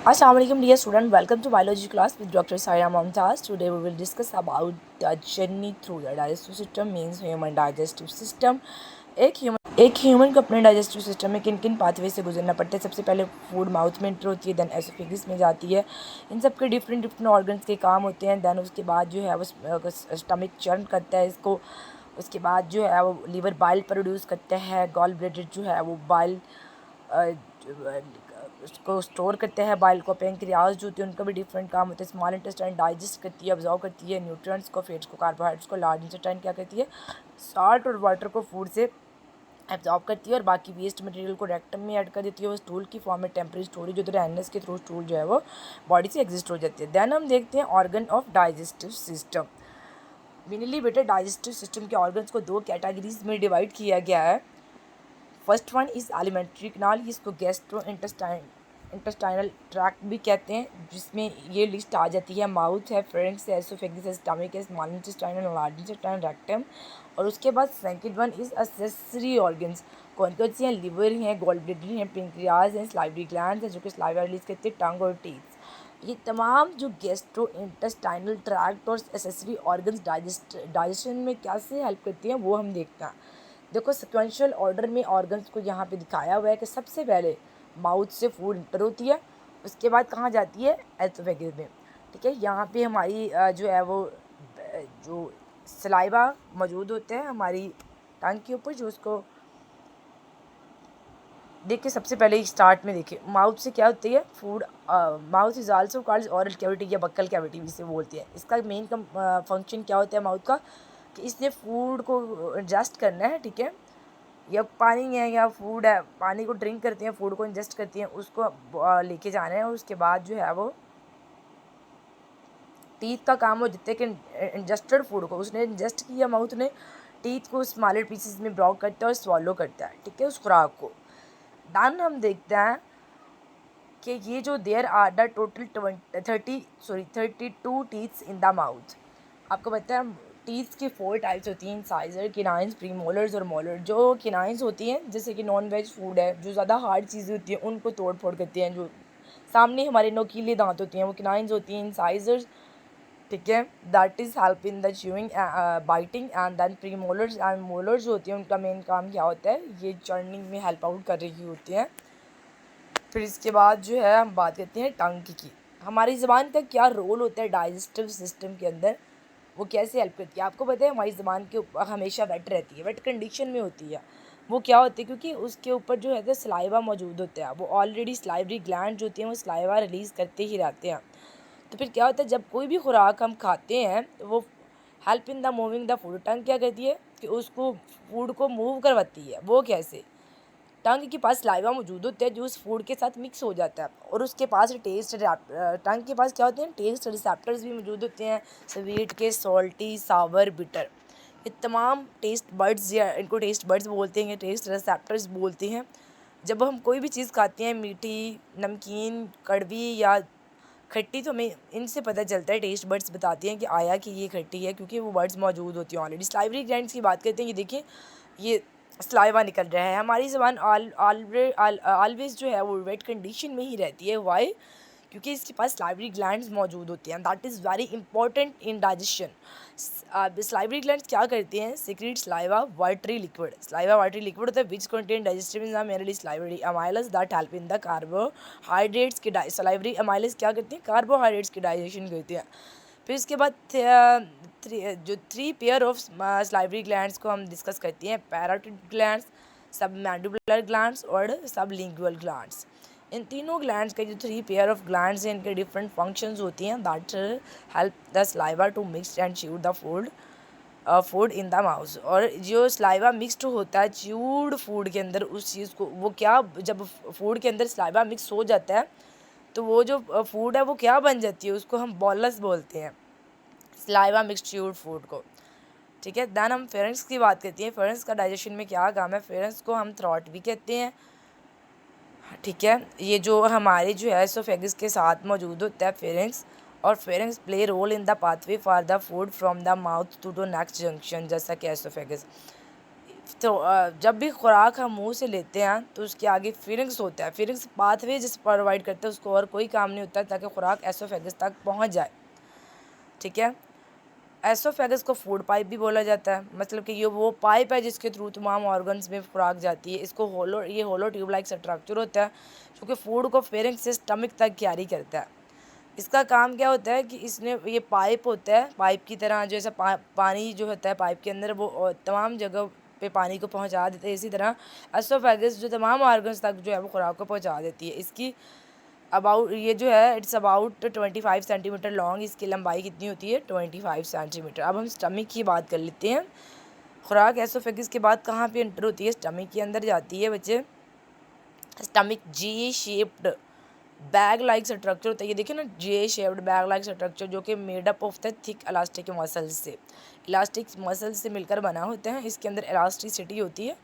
Assalamualaikum dear student, welcome to biology class with Dr. Saira Mumtaz. Today we will discuss about the journey through the digestive system means human digestive system. एक human को अपने digestive system में किन किन pathway से गुजरना पड़ता है। सबसे पहले फूड माउथ में एंटर होती है, देन एसोफेगस में जाती है। इन सब के डिफरेंट ऑर्गन्स के काम होते हैं। देन उसके बाद जो है वो स्टमक चर्न करता है इसको। उसके बाद जो है वो लीवर बाइल प्रोड्यूस करता है। गॉल ब्लैडर जो है वो बाइल उसको स्टोर करते हैं बाइल को। पैंक्रियाज जो होती है उनका भी डिफरेंट काम होता है। स्मॉल इंटेस्टाइन डाइजेस्ट करती है, ऑब्जॉर्व करती है न्यूट्रिएंट्स को, फैट्स को, कार्बोहाइड्रेट्स को। लार्ज इंटेस्टाइन क्या करती है, साल्ट और वाटर को फूड से एब्जॉर्ब करती है और बाकी वेस्ट मटेरियल को रेक्टम में ऐड कर देती है। वो स्टूल की फॉर्म में टेम्परेरी स्टोरेज होती है, एनएस के थ्रू स्टूल जो है वो बॉडी से एग्जिस्ट हो जाती है। देन हम देखते हैं organ of digestive system. Mainly बेटे डाइजेस्टिव सिस्टम के ऑर्गन्स को दो कैटेगरीज में डिवाइड किया गया है। फर्स्ट वन इज़ एलिमेंट्री कनाल, इसको गैस्ट्रो इंटेस्टाइनल ट्रैक्ट भी कहते हैं, जिसमें ये लिस्ट आ जाती है। माउथ है, फेरिंक्स है, एसोफेगस है, स्टमक है, small intestine, large intestine, rectum. और उसके बाद second one is accessory organs. कौन कौन सी हैं, लिवर हैं, गॉल ब्लैडर हैं, पैंक्रियाज हैं, सलाइवरी ग्लैंड्स हैं जो कि सलाइवा रिलीज करते हैं, टंग और टीथ। ये तमाम जो गैस्ट्रो इंटेस्टाइनल ट्रैक्ट और एसेसरी ऑर्गन्स डाइजेशन में कैसे हेल्प करती हैं वो हम देखते हैं। देखो सिक्वेंशियल ऑर्डर में ऑर्गन्स को यहाँ पे दिखाया हुआ है कि सबसे पहले माउथ से फूड इंटर होती है, उसके बाद कहाँ जाती है, एसोफेगस में। ठीक है, यहाँ पे हमारी जो है वो जो सलाइवा मौजूद होते हैं हमारी टंग के ऊपर, जो उसको देखिए सबसे पहले स्टार्ट में देखिए माउथ से क्या होती है food. Mouth is also called oral cavity या बक्कल कैविटी भी से बोलते हैं। इसका मेन फंक्शन क्या होता है माउथ का, कि इसने फूड को एडजस्ट करना है। ठीक है, या पानी है या फूड है, पानी को ड्रिंक करते हैं, फूड को इंजेस्ट करती हैं, उसको लेके जाना है। और उसके बाद जो है वो टीथ का काम हो जितने कि इंजेस्टेड फूड को उसने इंजेस्ट किया, माउथ ने टीथ को स्मॉलर पीसेस में ब्लॉक करता है और स्वॉलो करता है। ठीक है, उस खुराक को। डन हम देखते हैं कि ये जो there are the total 32 teeths in the mouth. आपको पता है टीथ की 4 टाइप्स होती हैं, इंसाइजर, किनाइंस, प्रीमोलर्स और मोलर। जो किनाइंस होती हैं जैसे कि नॉन वेज फूड है, जो ज़्यादा हार्ड चीज़ें होती हैं उनको तोड़ फोड़ करती हैं। जो सामने हमारे नोकीले दांत होती हैं वो किनाइंस होती हैं। इंसाइजर्स, ठीक है, that is help in the chewing biting. And then premolars and molars जो होती हैं उनका मेन काम क्या होता है, ये चर्निंग में हेल्प आउट कर रही होती हैं। फिर इसके बाद जो है हम बात करते हैं टंग की। हमारी ज़बान का क्या रोल होता है डाइजेस्टिव सिस्टम के अंदर, वो कैसे हेल्प करती है। आपको पता है हमारी ज़बान के ऊपर हमेशा वेट रहती है, वेट कंडीशन में होती है। वो क्या होती है, क्योंकि उसके ऊपर जो है सलाइवा मौजूद होता है। वो ऑलरेडी सलाइवरी ग्लैंड जो होती हैं वो सलाइवा रिलीज़ करते ही रहते हैं। तो फिर क्या होता है, जब कोई भी खुराक हम खाते हैं तो वो help in the moving the food. Tongue क्या करती है कि उसको फूड को मूव करवाती है। वो कैसे, टंग के पास सलाइवा मौजूद होता है जो उस फूड के साथ मिक्स हो जाता है, और उसके पास टंग के पास क्या होते हैं, टेस्ट रिसेप्टर्स भी मौजूद होते हैं। स्वीट के, सॉल्टी, सावर, बिटर, ये तमाम टेस्ट बर्ड्स, या इनको टेस्ट बर्ड्स बोलते हैं, टेस्ट रिसेप्टर्स बोलते हैं। जब हम कोई भी चीज़ खाते हैं, मीठी, नमकीन, कड़वी या खट्टी, तो हमें इनसे पता चलता है, टेस्ट बर्ड्स बताती हैं कि आया कि ये खट्टी है, क्योंकि वो बर्ड्स मौजूद होती हैं ऑलरेडी। स्लाइवरी ग्लैंड्स की बात करते हैं, ये देखिए ये सलाइवा निकल रहा है। हमारी ज़बान ऑलवेज जो है वो वेट कंडीशन में ही रहती है। वाई, क्योंकि इसके पास सलाइवरी ग्लैंड्स मौजूद होती हैं। That is very important in digestion. Salivary glands क्या करती हैं, secrete saliva watery liquid. Saliva watery liquid होता है which contain digestive enzyme mainly salivary amylase that help in the carbohydrates की सलाइवरी अमाइलस क्या करती हैं, कार्बोहाइड्रेट्स की डाइजेशन करती हैं। फिर इसके बाद three pair of salivary glands को हम डिस्कस करती हैं, पैराटिड ग्लैंड्स, सब मैंडिबुलर ग्लैंड्स और सब लिंगुअल ग्लैंड्स। इन तीनों ग्लैंड्स के जो 3 पेयर ऑफ ग्लैंड्स हैं, इनके डिफरेंट फंक्शंस होती हैं that help the saliva to mix and chew the food in the mouth. और जो सलाइवा मिक्सड होता है च्यूड फूड के अंदर, उस चीज़ को वो क्या, जब फूड के अंदर सलाइवा मिक्स हो जाता है तो वो जो फूड है वो क्या बन जाती है, उसको हम बॉलस बोलते हैं, सलाइवा मिक्सच्यूर्ड फूड को। ठीक है, दैन हम फेरेंक्स की बात करते हैं। फेरेंक्स का डाइजेशन में क्या काम है, फेरेंक्स को हम थ्रॉट भी कहते हैं। ठीक है, ये जो हमारे जो है एसोफेगस के साथ मौजूद होता है फेरेंक्स, और pharynx play role in the pathway for the food from the mouth to the next junction, जैसा कि एसोफेगस। तो जब भी खुराक हम मुंह से लेते हैं तो उसके आगे फिरिंग्स होता है, फिरिंग्स पाथवे जिस प्रोवाइड करते हैं, उसको और कोई काम नहीं होता ताकि खुराक एसोफेगस तक पहुंच जाए। ठीक है, एसोफेगस को फूड पाइप भी बोला जाता है, मतलब कि ये वो पाइप है जिसके थ्रू तमाम ऑर्गन्स में खुराक जाती है। इसको होलो ट्यूब लाइक स्ट्रक्चर होता है जो कि फूड को फेरिंग से स्टमक तक कैरी करता है। इसका काम क्या होता है कि इसने ये पाइप होता है, पाइप की तरह जैसा पानी जो होता है पाइप के अंदर वो तमाम जगह पे पानी को पहुंचा देते हैं। इसी तरह एसोफेगस जो तमाम ऑर्गन्स तक जो है वो खुराक को पहुंचा देती है। इसकी अबाउट ये जो है इट्स अबाउट 25 सेंटीमीटर लॉन्ग, इसकी लंबाई कितनी होती है 25 सेंटीमीटर। अब हम स्टमक की बात कर लेते हैं। खुराक एसोफेगस के बाद कहाँ पे एंटर होती है, स्टमक के अंदर जाती है बच्चे। स्टमक जी शेप्ड बैग लाइक स्ट्रक्चर होता है, ये देखिए ना, जे शेप्ड बैग लाइक स्ट्रक्चर जो कि made up of the thick elastic muscles से, इलास्टिक मसल्स से मिलकर बना होता है। इसके अंदर इलास्टिसिटी होती है,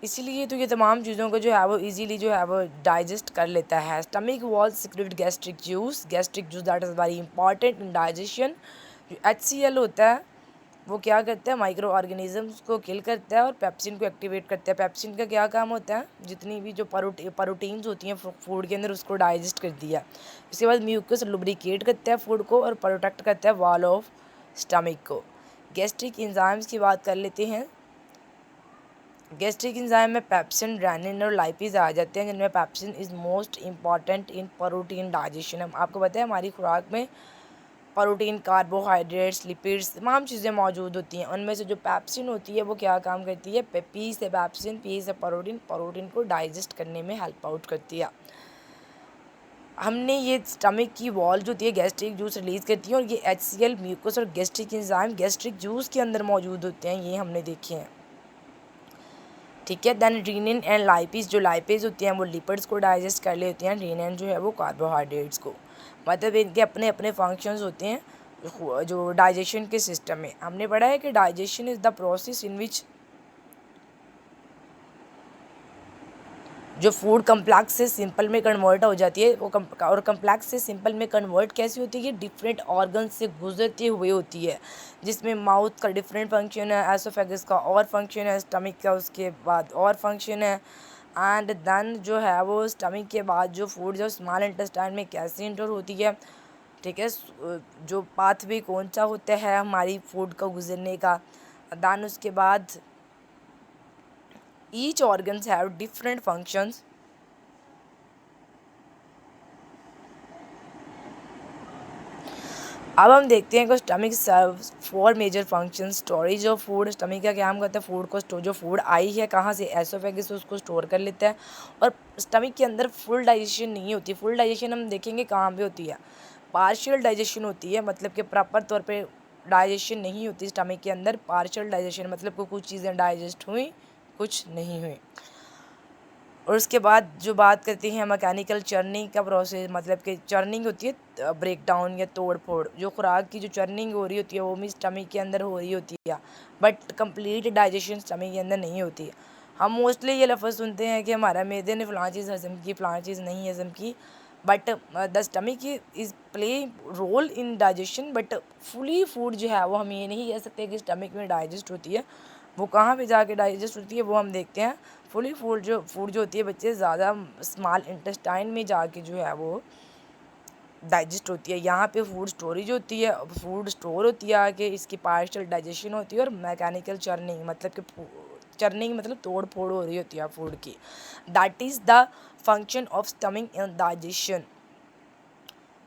इसीलिए तो ये तमाम चीज़ों को जो है वो इजीली जो है वो डाइजेस्ट कर लेता है। Stomach wall secrete gastric juice that is very important in digestion. जो HCl होता है वो क्या करता है, माइक्रो ऑर्गेनिजम्स को किल करता है और पेप्सिन को एक्टिवेट करता है। पेप्सिन का क्या काम होता है, जितनी भी जो प्रोटीन्स होती हैं फूड के अंदर उसको डाइजेस्ट कर दिया। उसके बाद म्यूकस लुब्रिकेट करता है फूड को और प्रोटेक्ट करता है वॉल ऑफ स्टमक को। गैस्ट्रिक एंजाइम्स की बात कर लेते हैं। गैस्ट्रिक एंजाइम में पेप्सिन, रेनिन और लाइपेज आ जाते हैं, जिनमें pepsin is most important in protein digestion. हम आपको पता है हमारी खुराक में प्रोटीन, कार्बोहाइड्रेट्स, लिपिड्स तमाम चीज़ें मौजूद होती हैं। उनमें से जो पेप्सिन होती है वो क्या काम करती है, पी से पेप्सिन, पी से प्रोटीन को डाइजेस्ट करने में हेल्प आउट करती है। हमने ये स्टमक की वॉल जो होती है गैस्ट्रिक जूस रिलीज़ करती है और ये HCl, म्यूकस और गैस्ट्रिक एंजाइम गैस्ट्रिक जूस के अंदर मौजूद होते हैं, ये हमने देखे हैं। ठीक है, देन रीनिन एंड लाइपेज, जो लाइपेज होती हैं वो लिपिड्स को डाइजेस्ट कर लेते हैं, रीनिन जो है वो कार्बोहाइड्रेट्स को। मतलब इनके अपने अपने फंक्शंस होते हैं जो डाइजेशन के सिस्टम में। हमने पढ़ा है कि digestion is the process in which जो फूड कम्प्लेक्स से सिंपल में कन्वर्ट हो जाती है, वो और कम्प्लेक्स से सिंपल में कन्वर्ट कैसी होती है, डिफरेंट ऑर्गन से गुजरते हुए होती है, जिसमें माउथ का डिफरेंट फंक्शन है, एसोफेगस का और फंक्शन है, स्टमक का उसके बाद और फंक्शन है, एंड देन जो है वो स्टमक के बाद जो फूड जो स्मॉल इंटेस्टाइन में कैसे इंटर होती है। ठीक है, जो पाथवे कौन सा होता है हमारी फूड का गुजरने का, देन उसके बाद each organs have different functions। अब हम देखते हैं कि stomach serves 4 major function. Storage of food, stomach का क्या काम करता है, फूड को जो फूड आई है कहाँ से, एसोफेगस से उसको स्टोर कर लेता है। और स्टमक के अंदर फुल डाइजेशन नहीं होती। फुल डाइजेशन हम देखेंगे कहाँ पे होती है, पार्शियल डाइजेशन होती है, मतलब कि प्रॉपर तौर पे डाइजेशन नहीं होती स्टमक के अंदर। पार्शियल डाइजेशन मतलब कि कुछ चीज़ें डाइजेस्ट हुई कुछ नहीं हुई। और उसके बाद जो बात करते हैं मैकेनिकल चर्निंग का प्रोसेस, मतलब कि चर्निंग होती है ब्रेक डाउन या तोड़ फोड़, जो खुराक की जो चर्निंग हो रही होती है वो भी स्टमक के अंदर हो रही होती है, बट कंप्लीट डाइजेशन स्टमक के अंदर नहीं होती है। हम मोस्टली ये लफ्ज़ सुनते हैं कि हमारा मैदे ने फ़लाँ चीज़ हज़म की, फ़लाँ चीज़ नहीं हज़म की, but the stomach is play role in digestion, but fully food जो है वो हम ये नहीं कह सकते कि स्टमक में डाइजेस्ट होती है। वो कहाँ पे जाके डाइजेस्ट होती है वो हम देखते हैं। फुली फूड जो होती है बच्चे ज़्यादा स्मॉल इंटेस्टाइन में जाके जो है वो डाइजेस्ट होती है। यहाँ पे फूड स्टोरेज होती है, फूड स्टोर होती है आके, इसकी पार्शियल डाइजेशन होती है और मैकेनिकल चर्निंग मतलब कि चर्निंग मतलब तोड़ फोड़ हो रही होती है फूड की। That is the function of stomach in digestion.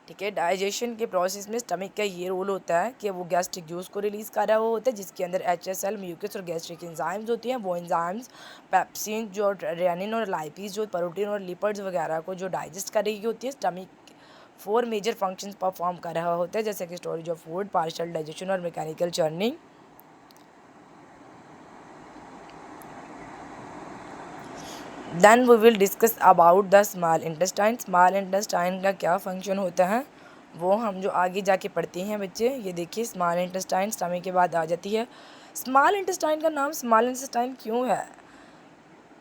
ठीक है, डाइजेशन के प्रोसेस में स्टमक का ये रोल होता है कि वो गैस्ट्रिक जूस को रिलीज़ कर रहा होता है, जिसके अंदर HCl, म्यूकस और गैस्ट्रिक एंजाइम्स होती हैं। वो एंजाइम्स पेप्सिन जो रेनिन और लाइपेज जो प्रोटीन और लिपिड्स वगैरह को जो डाइजेस्ट कर रही होती है। स्टमक 4 मेजर फंक्शंस परफॉर्म कर रहा होता है, जैसे कि storage of food, partial digestion और mechanical churning. Then we will discuss about the small intestine. Small intestine का क्या फंक्शन होता है वो हम जो आगे जाके पढ़ते हैं बच्चे। ये देखिए, स्मॉल इंटेस्टाइन स्टमक के बाद आ जाती है। स्मॉल इंटेस्टाइन का नाम स्मॉल इंटेस्टाइन क्यों है,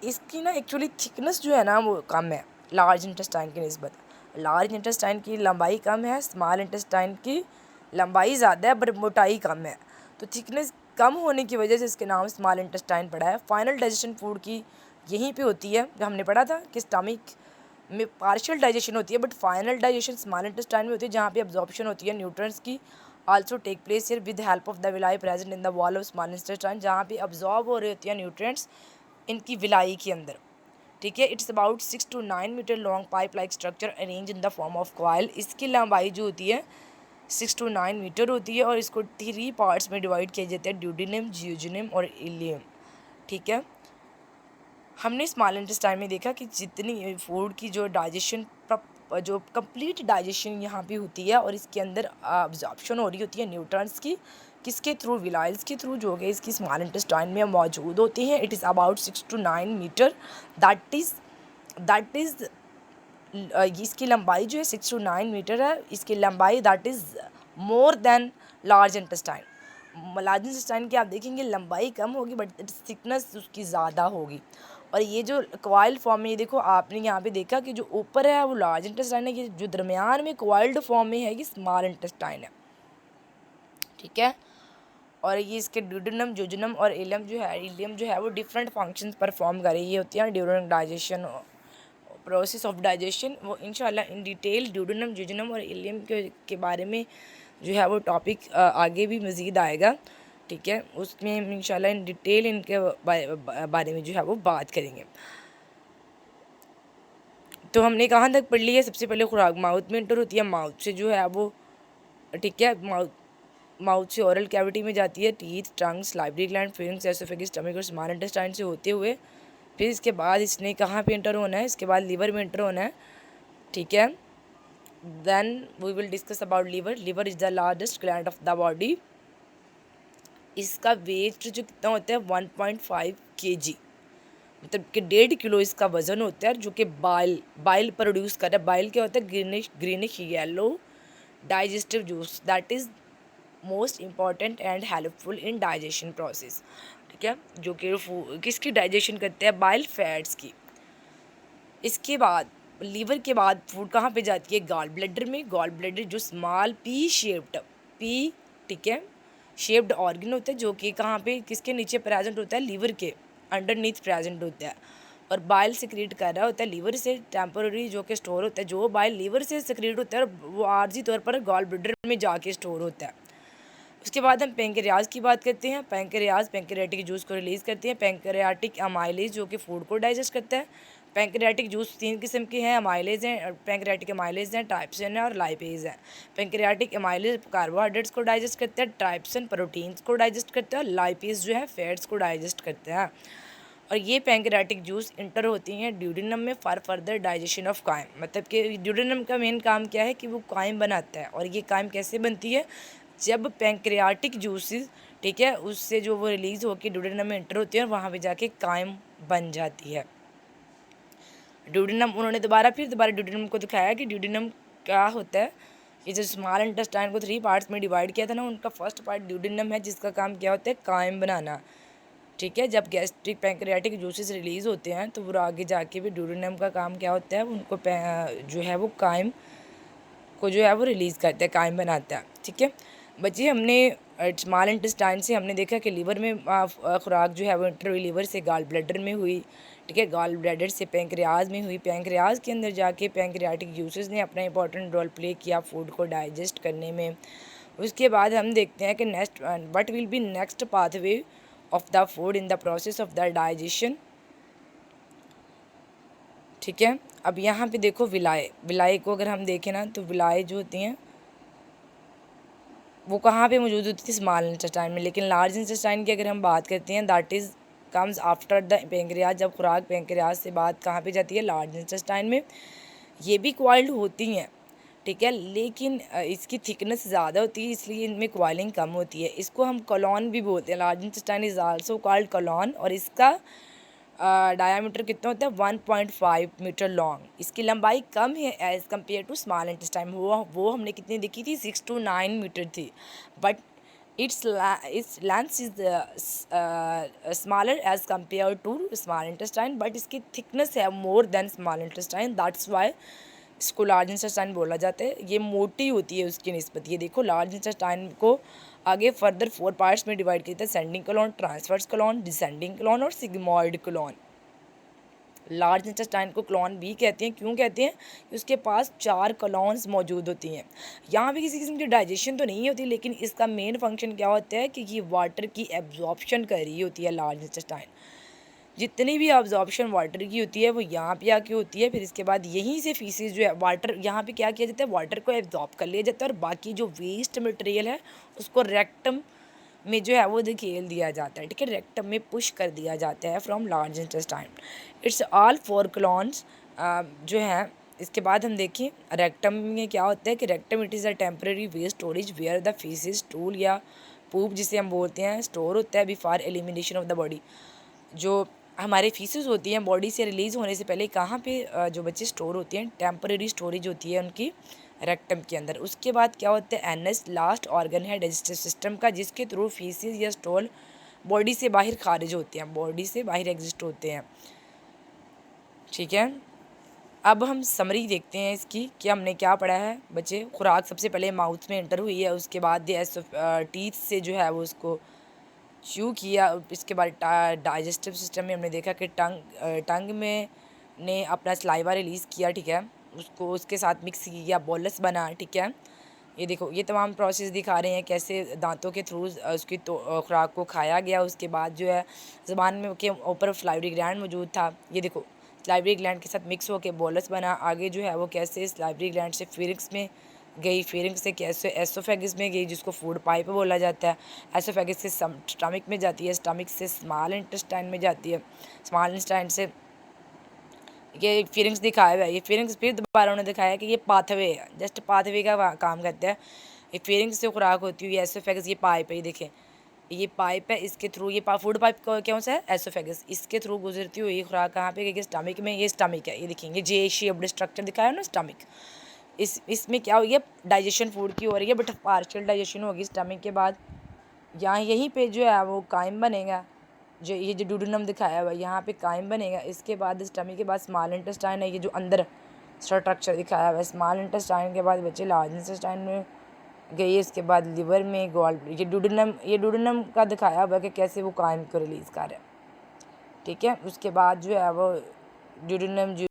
इसकी ना एक्चुअली थिकनेस जो है ना वो कम है लार्ज इंटेस्टाइन की निस्बत। लार्ज इंटेस्टाइन की लंबाई कम है, स्मॉल इंटेस्टाइन की लंबाई ज़्यादा है बट मोटाई कम है। तो थिकनेस कम होने की वजह से इसके नाम स्मॉल इंटेस्टाइन पड़ा है। फाइनल डाइजेशन फूड की यहीं पे होती है, जो हमने पढ़ा था कि स्टमक में पार्शियल डाइजेशन होती है, but final digestion small intestine में होती है, जहाँ पे अब्जॉर्प्शन होती है न्यूट्रिएंट्स की also take place here with help of the villi present in the wall of small intestine, जहाँ पे अब्जॉर्ब हो रही होती है न्यूट्रिएंट्स इनकी विलाई के अंदर। ठीक है, it's about 6 to 9 metre long pipe like structure arrange in the form of coil. इसकी लंबाई जो होती है 6 to 9 मीटर होती है और इसको 3 पार्ट्स में डिवाइड किया जाता है, ड्यूडेनम, जियोजेनम और इलियम। ठीक है, हमने स्मॉल इंटेस्टाइन में देखा कि जितनी फूड की जो डाइजेशन जो कंप्लीट डाइजेशन यहाँ पे होती है और इसके अंदर अब्जॉर्प्शन हो रही होती है न्यूट्रॉन्स की, किसके थ्रू, विलाइल्स के थ्रू, जो कि इसकी स्मॉल इंटेस्टाइन में मौजूद होती हैं। It is about 6 to 9 metre, that is इसकी लंबाई जो है 6 to 9 मीटर है। इसकी लंबाई that is more than large intestine. Large intestine की आप देखेंगे लंबाई कम होगी बट थिकनेस उसकी ज़्यादा होगी। और ये जो क्वाइल्ड फॉर्म में, ये देखो आपने यहाँ पे देखा कि जो ऊपर है वो लार्ज इंटेस्टाइन है, कि जो दरमियान में क्वाइल्ड फॉर्म में है ये स्मॉल इंटेस्टाइन है। ठीक है, और ये इसके ड्यूडेनम, जोजेनम और इलियम जो है वो डिफरेंट फंक्शंस परफॉर्म कर रही होती हैं during digestion, process of digestion. वो इंशाल्लाह इन डिटेल ड्यूडेनम, जोजेनम और इलियम के बारे में जो है वो टॉपिक आगे भी मज़ीद आएगा। ठीक है, उसमें इंशाल्लाह इन डिटेल इनके बारे में जो है वो बात करेंगे। तो हमने कहाँ तक पढ़ लिया है? सबसे पहले खुराक माउथ में इंटर होती है, माउथ से जो है वो, ठीक है, माउथ से ओरल कैविटी में जाती है, teeth, tongue, salivary gland, pharynx, oesophagus, stomach और स्मॉल इंटेस्टाइन से होते हुए फिर इसके बाद इसने कहाँ पे इंटर होना है? इसके बाद लीवर में इंटर होना है। ठीक है, then we will discuss about liver. Liver is the largest gland of the body. इसका वेट जो कितना होता है 1.5 kg, मतलब कि 1.5 किलो इसका वज़न होता है, जो कि बाइल प्रोड्यूस कर रहा है। बाइल क्या होता है? Greenish yellow digestive juice that is most important and helpful in digestion process. ठीक है, जो कि किसकी डाइजेशन करते हैं? बाइल फैट्स की। इसके बाद लीवर के बाद फूड कहाँ पे जाती है? गॉल ब्लैडर में। गॉल ब्लैडर जो स्मॉल पी शेप्ड, ठीक है, शेप्ड ऑर्गन होता है, जो कि कहाँ पे, किसके नीचे प्रेजेंट होता है? लीवर के अंडरनीथ प्रेजेंट होता है, और बाइल सिक्रीट कर रहा होता है लीवर से टेम्पररी, जो कि स्टोर होता है। जो बाइल लीवर से सिक्रीट होता है वो आर्जी तौर पर गॉल ब्लैडर में जाके स्टोर होता है। उसके बाद हम पेंक्रियाज की बात करते हैं। पेंक्रियाज पेंक्रियाटिक जूस को रिलीज़ करते हैं। पेंक्रियाटिक अमाइलेज जो कि फूड को डाइजेस्ट करता है। पेंक्रियाटिक जूस 3 किस्म के हैं, अमाइलेज हैं, पेंक्रियाटिक अमाइलेज हैं, ट्राइप्सिन है और लाइपेज है। पेंक्रियाटिक अमाइलेज कार्बोहाइड्रेट्स को डाइजेस्ट करता है, ट्राइप्सिन प्रोटीन्स को डाइजेस्ट करता है और लाइपेज जो है फैट्स को डाइजेस्ट करता है। और ये पेंक्रियाटिक जूस इंटर होती हैं ड्यूडेनम में for further digestion of chyme. मतलब कि ड्यूडेनम का मेन काम क्या है? कि वो काइम बनाता है। और ये काइम कैसे बनती है? जब पेंक्रियाटिक जूसेस, ठीक है, उससे जो वो रिलीज़ होकर ड्यूडेनम में इंटर होती है और वहाँ पे जाके काइम बन जाती है। ड्यूडेनम, उन्होंने दोबारा ड्यूडेनम को दिखाया कि ड्यूडेनम क्या होता है। ये जो स्मॉल इंटेस्टाइन को 3 पार्ट्स में डिवाइड किया था ना, उनका फर्स्ट पार्ट ड्यूडेनम है, जिसका काम क्या होता है? काइम बनाना। ठीक है, जब गैस्ट्रिक पेंक्रियाटिक जूसेस रिलीज़ होते हैं तो वो आगे जाके भी ड्यूडेनम का काम क्या होता है? उनको जो है वो काइम को जो है वो रिलीज़ करता है, काइम बनाता है। ठीक है बच्चे, हमने स्मॉल इंटेस्टाइन से हमने देखा कि लीवर में खुराक जो है वो इंटर हुई, लीवर से गॉल ब्लैडर में हुई। ठीक है, गॉल ब्लैडर से पेंक्रियाज में हुई, पेंक्रियाज के अंदर जाके पेंक्रियाटिक जूसेस ने अपना इंपॉर्टेंट रोल प्ले किया फूड को डाइजेस्ट करने में। उसके बाद हम देखते हैं कि next what will be next pathway of the food in the process of the digestion. ठीक है, अब यहाँ पे देखो विलाई को अगर हम देखें ना, तो विलाई जो होती हैं वो कहाँ पे मौजूद होती थी? स्मॉल इंटेस्टाइन में। लेकिन लार्ज इंटेस्टाइन की अगर हम बात करते हैं, that is comes after the pancreas. जब खुराक पेंक्रियाज से बात कहाँ पे जाती है? लार्ज इंटेस्टाइन में। ये भी क्वाइल्ड होती हैं, ठीक है, लेकिन इसकी थिकनेस ज़्यादा होती है, इसलिए इनमें क्वाइलिंग कम होती है। इसको हम कॉलोन भी बोलते हैं। Large intestine is also called colon, और इसका डायामीटर कितना होता है? 1.5 मीटर लॉन्ग। इसकी लंबाई कम है as compare to small intestine. वो हमने कितनी देखी थी? 6 to 9 मीटर थी, but its length is smaller as compared to small intestine, but इसकी thickness है more than small intestine, that's why इसको लार्ज इंटेस्टाइन बोला जाता है। ये मोटी होती है उसकी निस्बत। ये देखो लार्ज इंटेस्टाइन को आगे फर्दर 4 पार्ट्स में डिवाइड किया था, sending colon, transverse colon, descending colon और सिग्मॉइड कोलॉन। लार्ज इंटेस्टाइन को कोलॉन भी कहते हैं। क्यों कहते हैं? उसके पास 4 कोलॉन्स मौजूद होती हैं। यहाँ पे किसी किस्म की डाइजेशन तो नहीं होती, लेकिन इसका मेन फंक्शन क्या होता है कि ये वाटर की एब्जॉर्प्शन कर रही होती है। लार्ज इंटेस्टाइन जितनी भी ऑब्जॉर्प्शन वाटर की होती है वो यहाँ पे आके होती है। फिर इसके बाद यहीं से फीसिस जो है वाटर यहाँ पे क्या किया जाता है, वाटर को एब्जॉर्ब कर लिया जाता है और बाकी जो वेस्ट मटेरियल है उसको रेक्टम में जो है वो धकेल दिया जाता है। ठीक है, रेक्टम में पुश कर दिया जाता है from large intestine. It's all 4 कोलॉन्स जो है। इसके बाद हम देखें रेक्टम में क्या होता है कि rectum it is a temporary waste storage where the faeces stool या पूप जिसे हम बोलते हैं स्टोर होता है before elimination of the body. जो हमारे फीसेस होती हैं बॉडी से रिलीज़ होने से पहले कहाँ पे जो बच्चे स्टोर होती हैं, टेम्परेरी स्टोरेज होती है उनकी रेक्टम के अंदर। उसके बाद क्या होता है, एनएस लास्ट ऑर्गन है डाइजेस्टिव सिस्टम का, जिसके थ्रू फीसेस या स्टोल बॉडी से बाहर खारिज होते हैं, बॉडी से बाहर एग्जिस्ट होते हैं। ठीक है, अब हम समरी देखते हैं इसकी कि हमने क्या पढ़ा है बच्चे। खुराक सबसे पहले माउथ में एंटर हुई है, उसके बाद टीथ से जो है वो उसको च्यू किया। इसके बाद डाइजेस्टिव सिस्टम में हमने देखा कि टंग में ने अपना सलाइवा रिलीज़ किया। ठीक है, उसको उसके साथ मिक्स किया, बोलस बना। ठीक है, ये देखो ये तमाम प्रोसेस दिखा रहे हैं कैसे दांतों के थ्रू उसकी खुराक को खाया गया। उसके बाद जो है ज़बान में के ऊपर स्लाइवरी ग्लैंड मौजूद था। ये देखो स्लाइवरी ग्लैंड के साथ मिक्स होकर बोलस बना। आगे जो है वो कैसे स्लाइवरी ग्लैंड से फिरिक्स में गई, फेरिंग्स से कैसे एसोफेगस में गई जिसको फूड पाइप बोला जाता है। एसोफेगस से स्टमक में जाती है, स्टमक से स्मॉल इंटेस्टाइन में जाती है, स्मॉल इंटेस्टाइन से ये फिरिंग्स दिखाया हुआ है। ये फिरिंग्स फिर दोबारा उन्होंने दिखाया कि ये पाथवे है, जस्ट पाथवे का काम करता है। ये फिरिंग्स से खुराक होती हुई एसोफेगस, ये पाइप है, ये देखें ये पाइप है, इसके थ्रू ये फूड पाइप कौन सा है, एसोफेगस, इसके थ्रू गुजरती हुई खुराक कहाँ पे गई, स्टमक में। ये स्टमक है, ये देखेंगे जे शेप्ड स्ट्रक्चर दिखाया ना स्टमक। इसमें क्या हो गया, डाइजेशन फूड की हो रही है बट पार्शियल डाइजेशन होगी स्टमक के बाद। यहाँ यहीं पे जो है वो कायम बनेगा, जो ये जो डूडेनम दिखाया हुआ है यहाँ पे कायम बनेगा। इसके बाद स्टमक के बाद स्मॉल इंटेस्टाइन है, ये जो अंदर स्ट्रक्चर दिखाया हुआ है। स्मॉल इंटेस्टाइन के बाद बच्चे लार्ज इंटेस्टाइन में गई, इसके बाद लिवर में गॉल। ये डूडेनम का दिखाया हुआ है कि कैसे वो कायम को रिलीज़ कर रहा है। ठीक है, उसके बाद जो है वो डूडेनम